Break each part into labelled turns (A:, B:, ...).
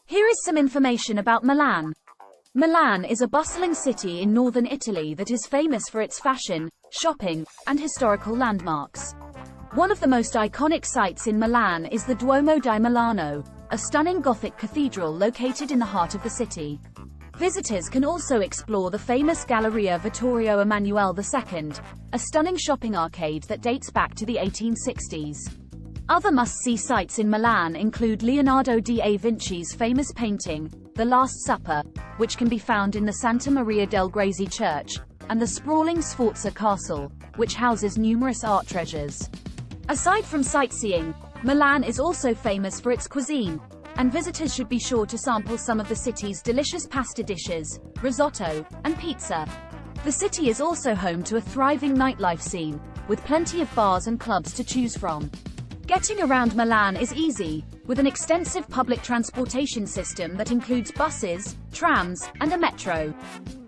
A: Here is some information about Milan. Milan is a bustling city in northern Italy that is famous for its fashion, shopping, and historical landmarks. One of the most iconic sites in Milan is the Duomo di Milano, a stunning Gothic cathedral located in the heart of the city. Visitors can also explore the famous Galleria Vittorio Emanuele II, a stunning shopping arcade that dates back to the 1860s. Other must-see sites in Milan include Leonardo da Vinci's famous painting, The Last Supper, which can be found in the Santa Maria del Grazie church, and the sprawling Sforza Castle, which houses numerous art treasures. Aside from sightseeing, Milan is also famous for its cuisine, and visitors should be sure to sample some of the city's delicious pasta dishes, risotto, and pizza. The city is also home to a thriving nightlife scene, with plenty of bars and clubs to choose from. Getting around Milan is easy, with an extensive public transportation system that includes buses, trams, and a metro.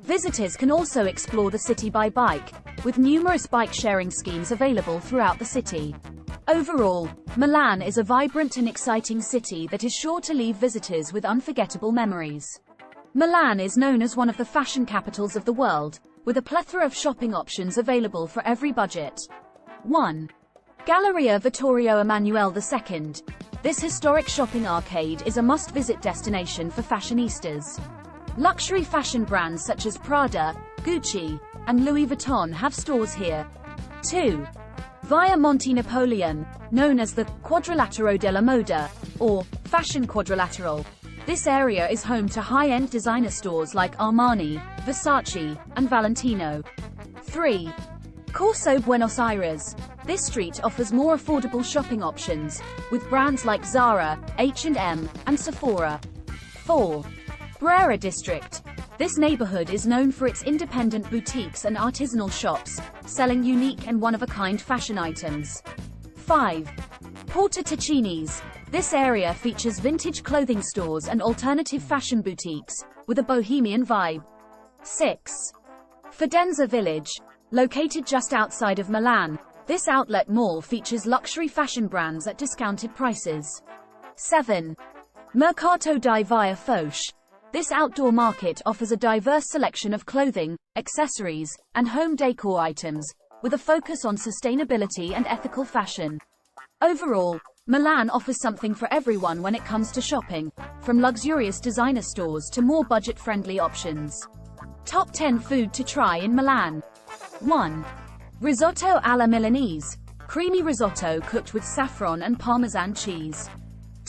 A: Visitors can also explore the city by bike, with numerous bike-sharing schemes available throughout the city. Overall, Milan is a vibrant and exciting city that is sure to leave visitors with unforgettable memories. Milan is known as one of the fashion capitals of the world, with a plethora of shopping options available for every budget. 1. Galleria Vittorio Emanuele II. This historic shopping arcade is a must-visit destination for fashionistas. Luxury fashion brands such as Prada, Gucci, and Louis Vuitton have stores here. 2. Via Monte Napoleon, known as the Quadrilatero della Moda, or Fashion Quadrilateral. This area is home to high-end designer stores like Armani, Versace, and Valentino. 3. Corso Buenos Aires. This street offers more affordable shopping options, with brands like Zara, H&M, and Sephora. 4. Brera District. This neighborhood is known for its independent boutiques and artisanal shops, selling unique and one-of-a-kind fashion items. 5. Porta Ticini's. This area features vintage clothing stores and alternative fashion boutiques, with a bohemian vibe. 6. Fidenza Village. Located just outside of Milan, this outlet mall features luxury fashion brands at discounted prices. 7. Mercato di Via Foce. This outdoor market offers a diverse selection of clothing, accessories, and home decor items, with a focus on sustainability and ethical fashion. Overall, Milan offers something for everyone when it comes to shopping, from luxurious designer stores to more budget-friendly options. Top 10 food to try in Milan. 1. Risotto alla Milanese. Creamy risotto cooked with saffron and Parmesan cheese.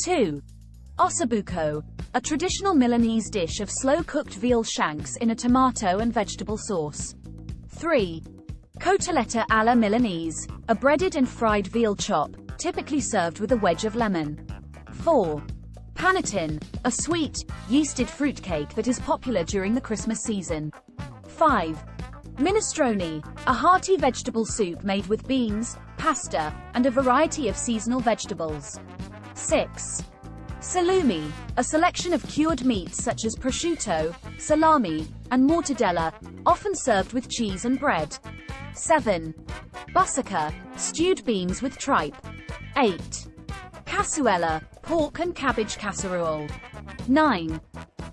A: 2. Ossobuco. A traditional Milanese dish of slow-cooked veal shanks in a tomato and vegetable sauce. 3. Cotoletta alla Milanese. A breaded and fried veal chop, typically served with a wedge of lemon. 4. Panettone. A sweet, yeasted fruitcake that is popular during the Christmas season. 5. Minestrone, a hearty vegetable soup made with beans, pasta, and a variety of seasonal vegetables. 6. Salumi, a selection of cured meats such as prosciutto, salami, and mortadella, often served with cheese and bread. 7. Bussaca, stewed beans with tripe. 8. Cazuela, pork and cabbage casserole. 9.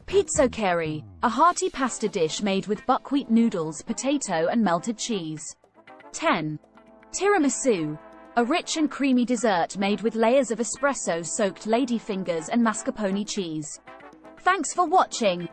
A: Pizzoccheri, a hearty pasta dish made with buckwheat noodles, potato, and melted cheese. 10. Tiramisu, a rich and creamy dessert made with layers of espresso-soaked ladyfingers and mascarpone cheese. Thanks for watching.